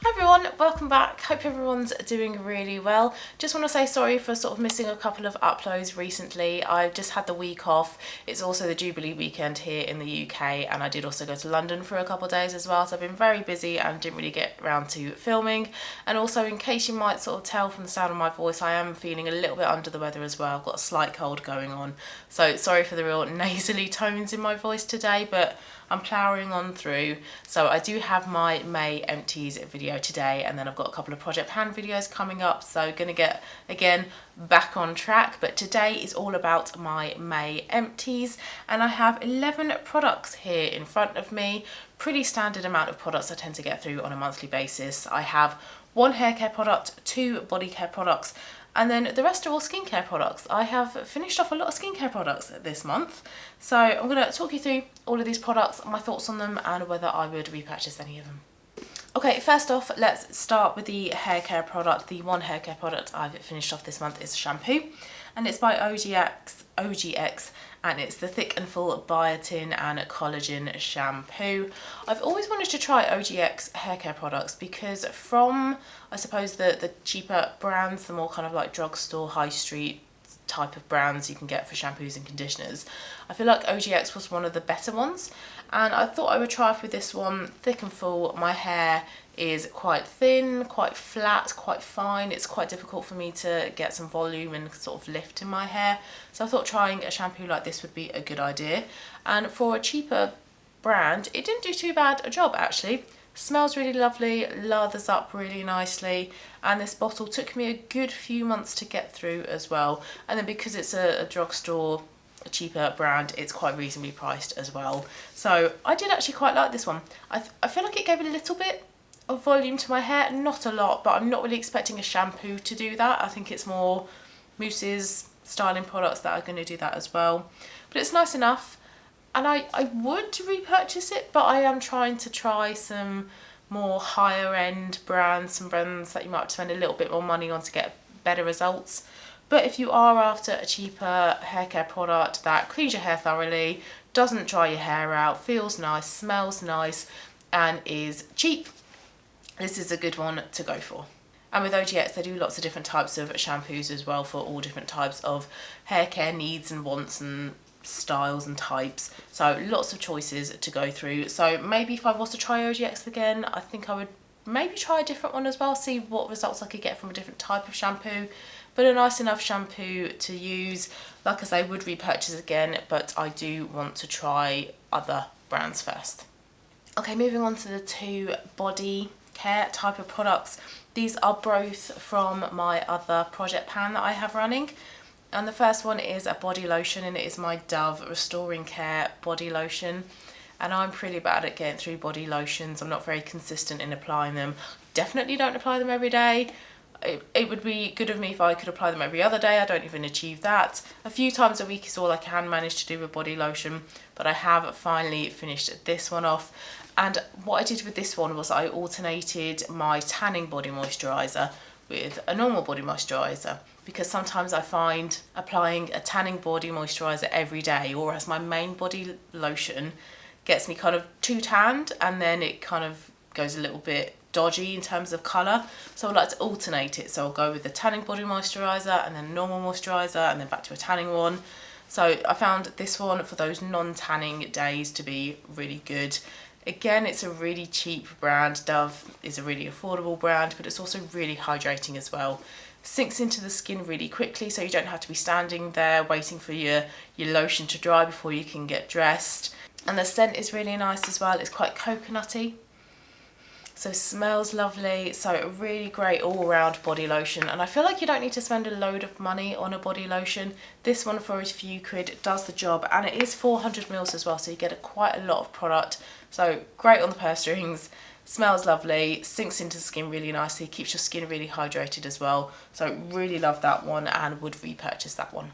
Hi everyone, welcome back. Hope everyone's doing really well. Just want to say sorry for sort of missing a couple of uploads recently. I've just had the week off. It's also the Jubilee weekend here in the UK, and I did also go to London for a couple of days as well, so I've been very busy and didn't really get around to filming. And also, in case you might sort of tell from the sound of my voice, I am feeling a little bit under the weather as well. I've got a slight cold going on, so sorry for the real nasally tones in my voice today, but I'm ploughing on through. So I do have my May Empties video today, and then I've got a couple of project pan videos coming up, so gonna get again back on track. But today is all about my May Empties, and I have 11 products here in front of me. Pretty standard amount of products I tend to get through on a monthly basis. I have one hair care product, two body care products, and then the rest are all skincare products. I have finished off a lot of skincare products this month, so I'm going to talk you through all of these products, my thoughts on them, and whether I would repurchase any of them. Okay, first off, let's start with the hair care product. The one hair care product I've finished off this month is a shampoo, and it's by OGX, and it's the Thick and Full Biotin and Collagen Shampoo. I've always wanted to try OGX hair care products because from, I suppose, the cheaper brands, the more kind of like drugstore, high street type of brands you can get for shampoos and conditioners, I feel like OGX was one of the better ones, and I thought I would try with this one. Thick and full. My hair is quite thin, quite flat, quite fine. It's quite difficult for me to get some volume and sort of lift in my hair, so I thought trying a shampoo like this would be a good idea. And for a cheaper brand, it didn't do too bad a job actually. Smells really lovely, lathers up really nicely, and this bottle took me a good few months to get through as well. And then because it's a drugstore, a cheaper brand, it's quite reasonably priced as well. So I did actually quite like this one. I feel like it gave a little bit of volume to my hair, not a lot, but I'm not really expecting a shampoo to do that. I think it's more mousses, styling products that are going to do that as well. But it's nice enough. And I would repurchase it, but I am trying to try some more higher end brands, some brands that you might have to spend a little bit more money on to get better results. But if you are after a cheaper hair care product that cleans your hair thoroughly, doesn't dry your hair out, feels nice, smells nice, and is cheap, this is a good one to go for. And with OGX, they do lots of different types of shampoos as well for all different types of hair care needs and wants and styles and types, so lots of choices to go through. So maybe if I was to try OGX again, I think I would maybe try a different one as well, see what results I could get from a different type of shampoo. But a nice enough shampoo to use. Like I say, would repurchase again, but I do want to try other brands first. Okay, moving on to the two body care type of products. These are both from my other project pan that I have running. And the first one is a body lotion, and it is my Dove Restoring Care body lotion. And I'm pretty bad at getting through body lotions. I'm not very consistent in applying them. Definitely don't apply them every day. It would be good of me if I could apply them every other day. I don't even achieve that. A few times a week is all I can manage to do with body lotion, but I have finally finished this one off. And what I did with this one was I alternated my tanning body moisturizer with a normal body moisturizer, because sometimes I find applying a tanning body moisturizer every day or as my main body lotion gets me kind of too tanned, and then it kind of goes a little bit dodgy in terms of colour. So I like to alternate it, so I'll go with the tanning body moisturizer and then a normal moisturizer and then back to a tanning one. So I found this one for those non-tanning days to be really good. Again, it's a really cheap brand. Dove is a really affordable brand, but it's also really hydrating as well. Sinks into the skin really quickly, so you don't have to be standing there waiting for your lotion to dry before you can get dressed. And the scent is really nice as well. It's quite coconutty, so smells lovely. So a really great all-round body lotion, and I feel like you don't need to spend a load of money on a body lotion. This one for a few quid does the job, and it is 400 mils as well, so you get quite a lot of product. So great on the purse strings, smells lovely, sinks into the skin really nicely, keeps your skin really hydrated as well. So really love that one and would repurchase that one.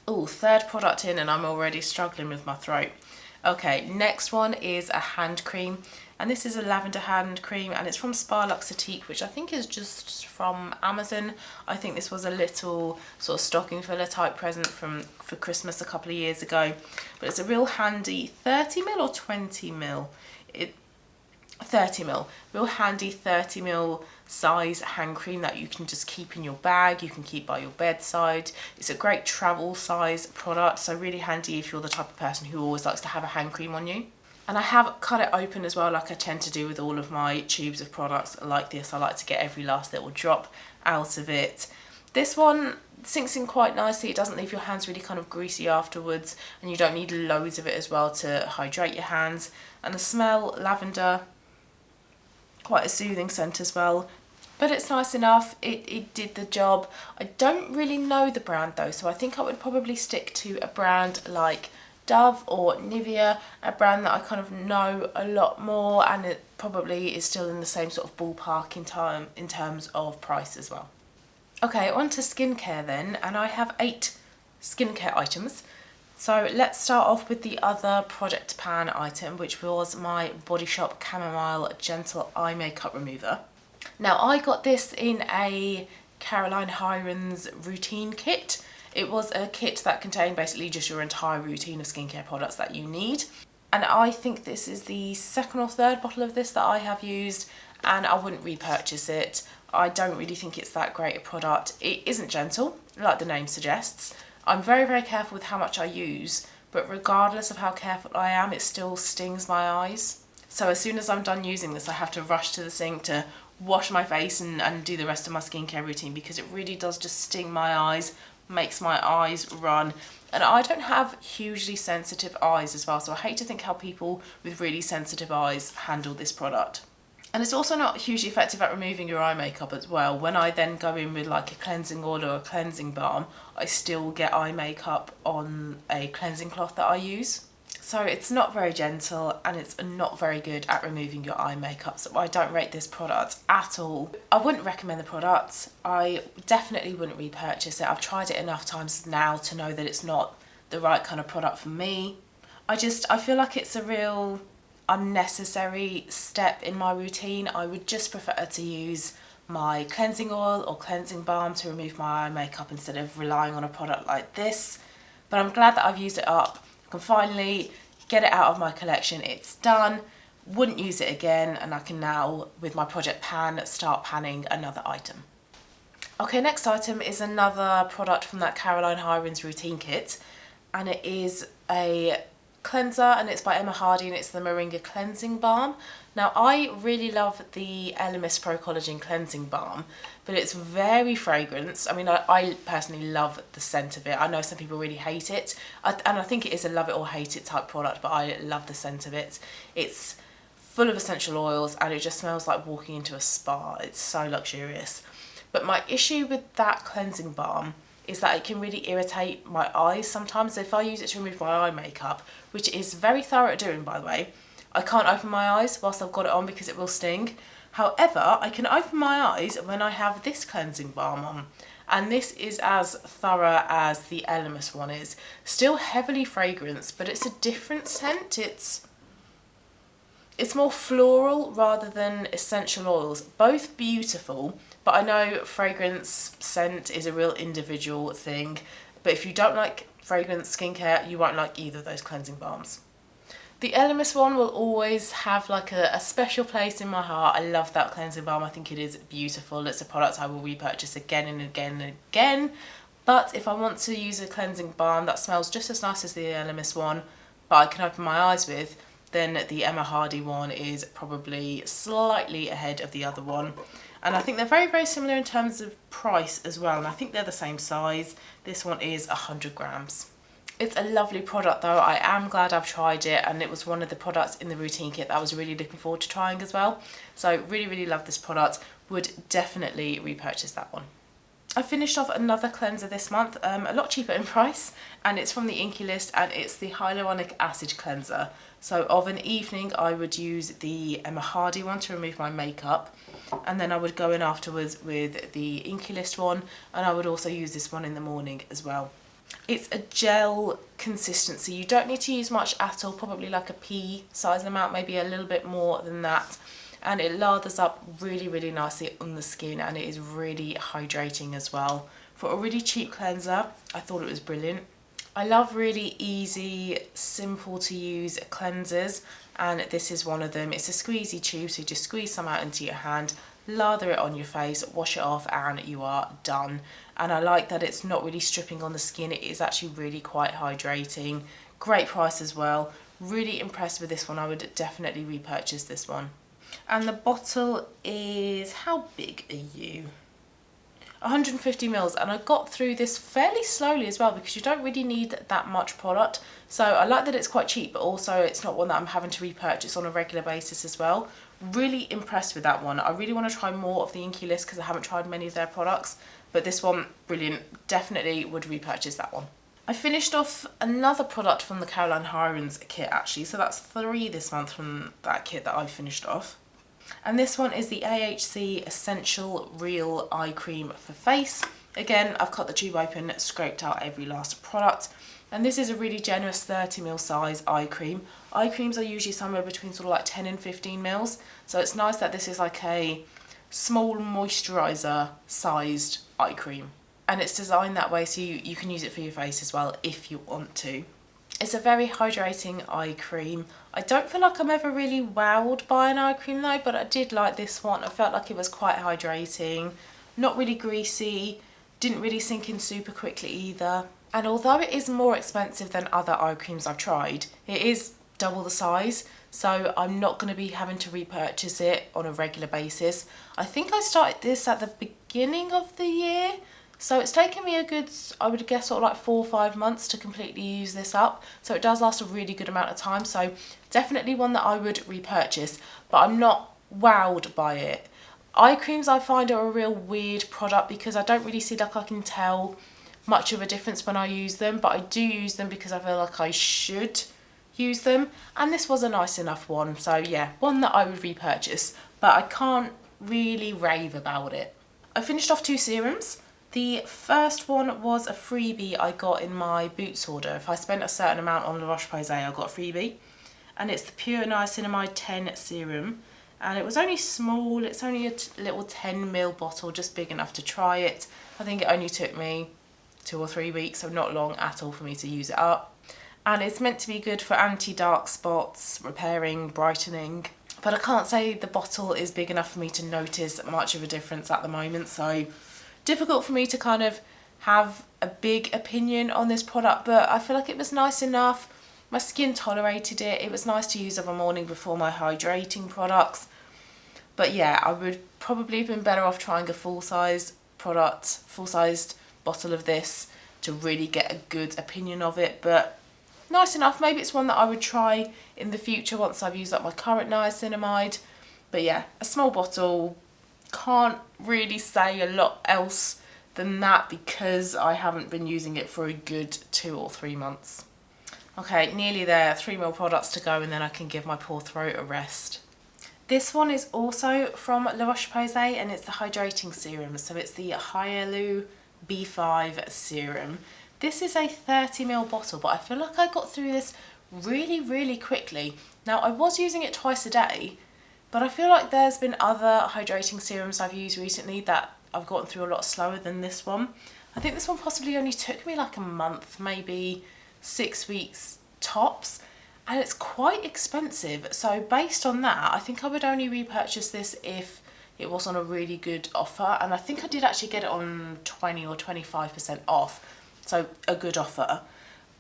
Oh, third product in, and I'm already struggling with my throat. Okay, next one is a hand cream, and this is a lavender hand cream, and it's from Spa Luxatique, which I think is just from Amazon. I think this was a little sort of stocking filler type present for Christmas a couple of years ago, but it's a real handy 30 ml or 20 ml. 30ml, real handy 30ml size hand cream that you can just keep in your bag, you can keep by your bedside. It's a great travel size product, so really handy if you're the type of person who always likes to have a hand cream on you. And I have cut it open as well, like I tend to do with all of my tubes of products like this. I like to get every last little drop out of it. This one sinks in quite nicely. It doesn't leave your hands really kind of greasy afterwards, and you don't need loads of it as well to hydrate your hands. And the smell, lavender, quite a soothing scent as well, but it's nice enough. It did the job. I don't really know the brand though, so I think I would probably stick to a brand like Dove or Nivea, a brand that I kind of know a lot more, and it probably is still in the same sort of ballpark in terms of price as well. Okay, on to skincare then, and I have 8 skincare items. So let's start off with the other Project Pan item, which was my Body Shop Chamomile Gentle Eye Makeup Remover. Now I got this in a Caroline Hirons routine kit. It was a kit that contained basically just your entire routine of skincare products that you need. And I think this is the 2nd or 3rd bottle of this that I have used, and I wouldn't repurchase it. I don't really think it's that great a product. It isn't gentle, like the name suggests. I'm very, very careful with how much I use, but regardless of how careful I am, it still stings my eyes. So as soon as I'm done using this, I have to rush to the sink to wash my face and do the rest of my skincare routine, because it really does just sting my eyes, makes my eyes run. And I don't have hugely sensitive eyes as well, so I hate to think how people with really sensitive eyes handle this product. And it's also not hugely effective at removing your eye makeup as well. When I then go in with like a cleansing oil or a cleansing balm, I still get eye makeup on a cleansing cloth that I use. So it's not very gentle, and it's not very good at removing your eye makeup, so I don't rate this product at all. I wouldn't recommend the product. I definitely wouldn't repurchase it. I've tried it enough times now to know that it's not the right kind of product for me. I feel like it's a real unnecessary step in my routine. I would just prefer to use my cleansing oil or cleansing balm to remove my eye makeup instead of relying on a product like this. But I'm glad that I've used it up. I can finally get it out of my collection. It's done. Wouldn't use it again, and I can now, with my Project Pan, start panning another item. Okay, next item is another product from that Caroline Hirons routine kit, and it is a cleanser, and it's by Emma Hardie, and it's the Moringa cleansing balm. Now I really love the LMS Pro Collagen cleansing balm, but it's very fragrant. I mean, I personally love the scent of it. I know some people really hate it, and I think it is a love it or hate it type product, but I love the scent of it. It's full of essential oils, and it just smells like walking into a spa. It's so luxurious. But my issue with that cleansing balm is that it can really irritate my eyes sometimes. If I use it to remove my eye makeup, which is very thorough at doing, by the way, I can't open my eyes whilst I've got it on because it will sting. However, I can open my eyes when I have this cleansing balm on, and this is as thorough as the LMS one is. Still heavily fragranced, but it's a different scent. It's more floral rather than essential oils. Both beautiful, but I know fragrance scent is a real individual thing. But if you don't like fragrance skincare, you won't like either of those cleansing balms. The LMS one will always have like a special place in my heart. I love that cleansing balm. I think it is beautiful. It's a product I will repurchase again and again and again. But if I want to use a cleansing balm that smells just as nice as the LMS one, but I can open my eyes with, then the Emma Hardie one is probably slightly ahead of the other one. And I think they're very, very similar in terms of price as well. And I think they're the same size. This one is 100 grams. It's a lovely product though. I am glad I've tried it, and it was one of the products in the routine kit that I was really looking forward to trying as well. So really, really love this product. Would definitely repurchase that one. I finished off another cleanser this month, a lot cheaper in price, and it's from the Inkey list, and it's the Hyaluronic Acid Cleanser. So of an evening I would use the Emma Hardie one to remove my makeup, and then I would go in afterwards with the Inkey list one, and I would also use this one in the morning as well. It's a gel consistency. You don't need to use much at all, probably like a pea size amount, maybe a little bit more than that. And it lathers up really, really nicely on the skin, and it is really hydrating as well. For a really cheap cleanser, I thought it was brilliant. I love really easy, simple to use cleansers, and this is one of them. It's a squeezy tube, so just squeeze some out into your hand, lather it on your face, wash it off, and you are done. And I like that it's not really stripping on the skin. It is actually really quite hydrating. Great price as well. Really impressed with this one. I would definitely repurchase this one. And the bottle is, how big are you? 150 mils, and I got through this fairly slowly as well because you don't really need that much product. So I like that it's quite cheap, but also it's not one that I'm having to repurchase on a regular basis as well. Really impressed with that one. I really want to try more of the Inkey list because I haven't tried many of their products, but this one, brilliant. Definitely would repurchase that one. I finished off another product from the Caroline Hirons kit actually, so that's 3 this month from that kit that I finished off. And this one is the AHC Essential Real Eye Cream for face. Again, I've cut the tube open, scraped out every last product. And this is a really generous 30ml size eye cream. Eye creams are usually somewhere between sort of like 10 and 15 mils. So it's nice that this is like a small moisturizer sized eye cream. And it's designed that way so you can use it for your face as well if you want to. It's a very hydrating eye cream. I don't feel like I'm ever really wowed by an eye cream though, but I did like this one. I felt like it was quite hydrating, not really greasy, didn't really sink in super quickly either. And although it is more expensive than other eye creams I've tried, it is double the size, so I'm not going to be having to repurchase it on a regular basis. I think I started this at the beginning of the year, so it's taken me a good, I would guess, sort of like 4 or 5 months to completely use this up. So it does last a really good amount of time. So definitely one that I would repurchase, but I'm not wowed by it. Eye creams I find are a real weird product because I don't really see like I can tell much of a difference when I use them, but I do use them because I feel like I should use them. And this was a nice enough one. So yeah, one that I would repurchase, but I can't really rave about it. I finished off 2 serums. The first one was a freebie I got in my Boots order. If I spent a certain amount on La Roche-Posay, I got a freebie. And it's the Pure Niacinamide 10 serum. And it was only small, it's only a little 10ml bottle, just big enough to try it. I think it only took me 2 or 3 weeks, so not long at all for me to use it up. And it's meant to be good for anti-dark spots, repairing, brightening. But I can't say the bottle is big enough for me to notice much of a difference at the moment, so difficult for me to kind of have a big opinion on this product, but I feel like it was nice enough. My skin tolerated it. It was nice to use of a morning before my hydrating products. But yeah, I would probably have been better off trying a full-sized product, full-sized bottle of this to really get a good opinion of it. But nice enough. Maybe it's one that I would try in the future once I've used up my current niacinamide. But yeah, a small bottle. Can't really say a lot else than that because I haven't been using it for a good 2 or 3 months. Okay, nearly there. 3 more products to go and then I can give my poor throat a rest. This one is also from La Roche-Posay and it's the Hydrating Serum. So it's the Hyalu B5 serum. This is a 30ml bottle, but I feel like I got through this really quickly. Now, I was using it twice a day, but I feel like there's been other hydrating serums I've used recently that I've gotten through a lot slower than this one. I think this one possibly only took me like a month, maybe 6 weeks tops, and it's quite expensive. So based on that, I think I would only repurchase this if it was on a really good offer, and I think I did actually get it on 20 or 25% off, so a good offer.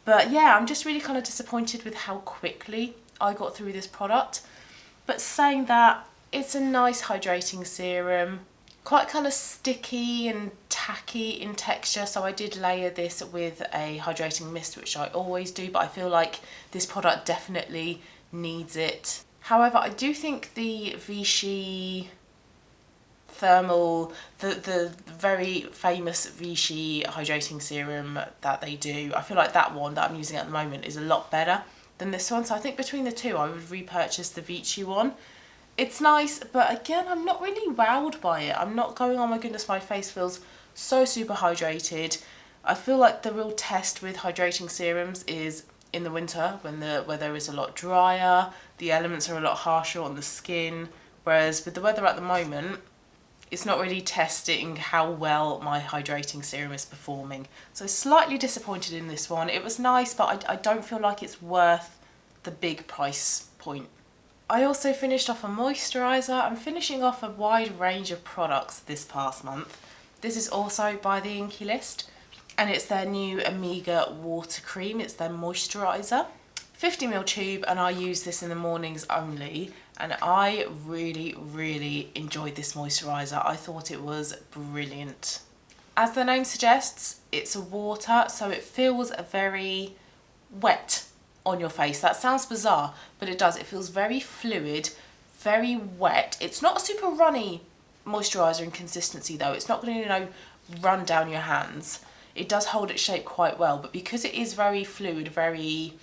But yeah, I'm just really kind of disappointed with how quickly I got through this product. But saying that, it's a nice hydrating serum, quite kind of sticky and tacky in texture, so I did layer this with a hydrating mist, which I always do, but I feel like this product definitely needs it. However, I do think the Vichy thermal, the very famous Vichy hydrating serum that they do, I feel like that one that I'm using at the moment is a lot better than this one. So I think between the two, I would repurchase the Vichy one. It's nice, but again, I'm not really wowed by it. I'm not going, oh my goodness, my face feels so super hydrated. I feel like the real test with hydrating serums is in the winter when the weather is a lot drier, the elements are a lot harsher on the skin, whereas with the weather at the moment, it's not really testing how well my hydrating serum is performing. So slightly disappointed in this one. It was nice, but I don't feel like it's worth the big price point. I also finished off a moisturiser. I'm finishing off a wide range of products this past month. This is also by the Inkey list, and it's their new Omega water cream. It's their moisturiser. 50ml tube, and I use this in the mornings only, and I really enjoyed this moisturiser. I thought it was brilliant. As the name suggests, it's a water, so it feels very wet on your face. That sounds bizarre, but it does. It feels very fluid, very wet. It's not a super runny moisturiser in consistency though. It's not going to, you know, run down your hands. It does hold its shape quite well, but because it is very fluid, very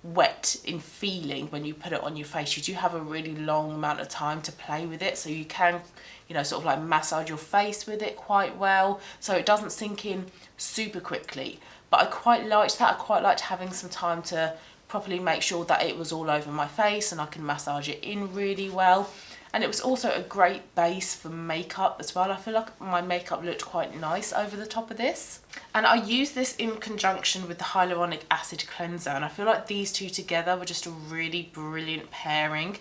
wet in feeling when you put it on your face, you do have a really long amount of time to play with it, so you can, you know, sort of like massage your face with it quite well, so it doesn't sink in super quickly. But I quite liked that. I quite liked having some time to properly make sure that it was all over my face and I can massage it in really well. And it was also a great base for makeup as well. I feel like my makeup looked quite nice over the top of this. And I used this in conjunction with the Hyaluronic Acid Cleanser, and I feel like these two together were just a really brilliant pairing.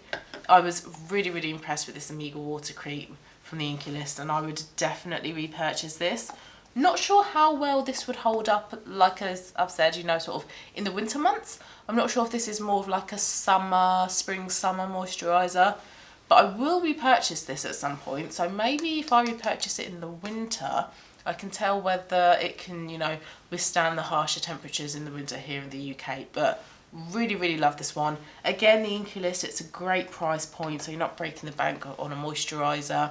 I was really impressed with this Omega water cream from the Inkey list, and I would definitely repurchase this. Not sure how well this would hold up, like as I've said, you know, sort of in the winter months. I'm not sure if this is more of like a spring summer moisturiser. But I will repurchase this at some point, so maybe if I repurchase it in the winter, I can tell whether it can, you know, withstand the harsher temperatures in the winter here in the UK. But really love this one. Again, the Inkey list, it's a great price point, so you're not breaking the bank on a moisturiser.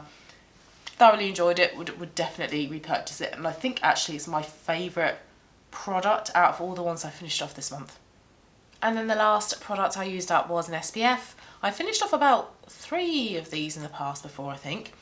Thoroughly enjoyed it, would definitely repurchase it. And I think actually it's my favourite product out of all the ones I finished off this month. And then the last product I used up was an SPF. I finished off about 3 of these in the past before, I think.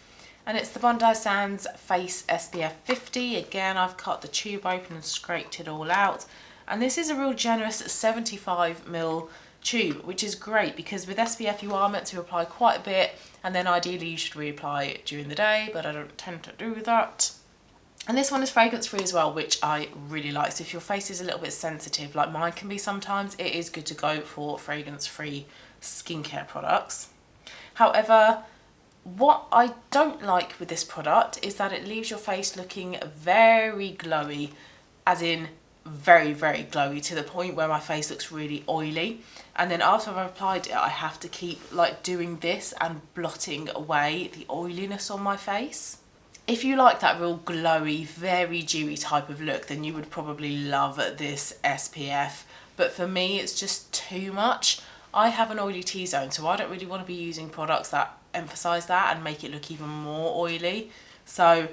And it's the Bondi Sands Face SPF 50. Again, I've cut the tube open and scraped it all out. And this is a real generous 75ml tube, which is great because with SPF you are meant to apply quite a bit, and then ideally you should reapply it during the day, but I don't tend to do that. And this one is fragrance free as well, which I really like. So if your face is a little bit sensitive, like mine can be sometimes, it is good to go for fragrance free skincare products. However, what I don't like with this product is that it leaves your face looking very glowy, as in very glowy, to the point where my face looks really oily. And then after I've applied it, I have to keep like doing this and blotting away the oiliness on my face. If you like that real glowy, very dewy type of look, then you would probably love this SPF. But for me, it's just too much. I have an oily T-zone, so I don't really want to be using products that emphasise that and make it look even more oily. So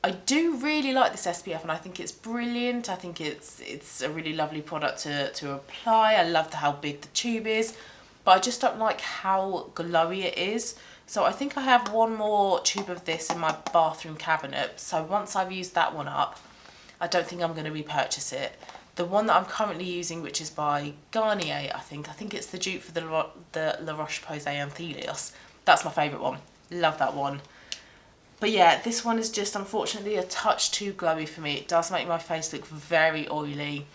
I do really like this SPF, and I think it's brilliant. I think it's a really lovely product to apply. I love how big the tube is, but I just don't like how glowy it is. So I think I have one more tube of this in my bathroom cabinet. So once I've used that one up, I don't think I'm going to repurchase it. The one that I'm currently using, which is by Garnier, I think it's the dupe for the La Roche-Posay Anthelios. That's my favourite one. Love that one. But yeah, this one is just unfortunately a touch too glowy for me. It does make my face look very oily.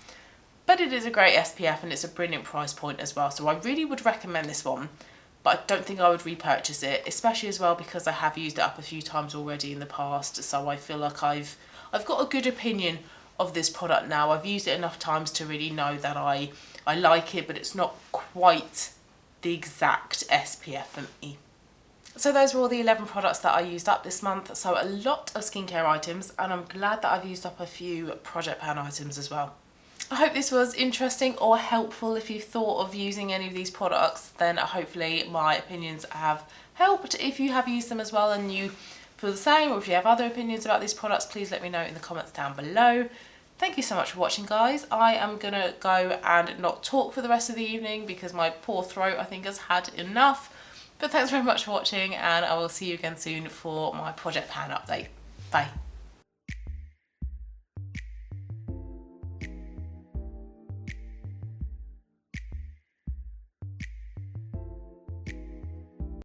But it is a great SPF and it's a brilliant price point as well. So I really would recommend this one. But I don't think I would repurchase it, especially as well because I have used it up a few times already in the past. So I feel like I've got a good opinion of this product now. I've used it enough times to really know that I like it, but it's not quite the exact SPF for me. So those were all the 11 products that I used up this month. So a lot of skincare items, and I'm glad that I've used up a few project pan items as well. I hope this was interesting or helpful. If you've thought of using any of these products, then hopefully my opinions have helped. If you have used them as well and you feel the same, or if you have other opinions about these products, please let me know in the comments down below. Thank you so much for watching, guys. I am gonna go and not talk for the rest of the evening because my poor throat, I think, has had enough. But thanks very much for watching, and I will see you again soon for my project pan update. Bye.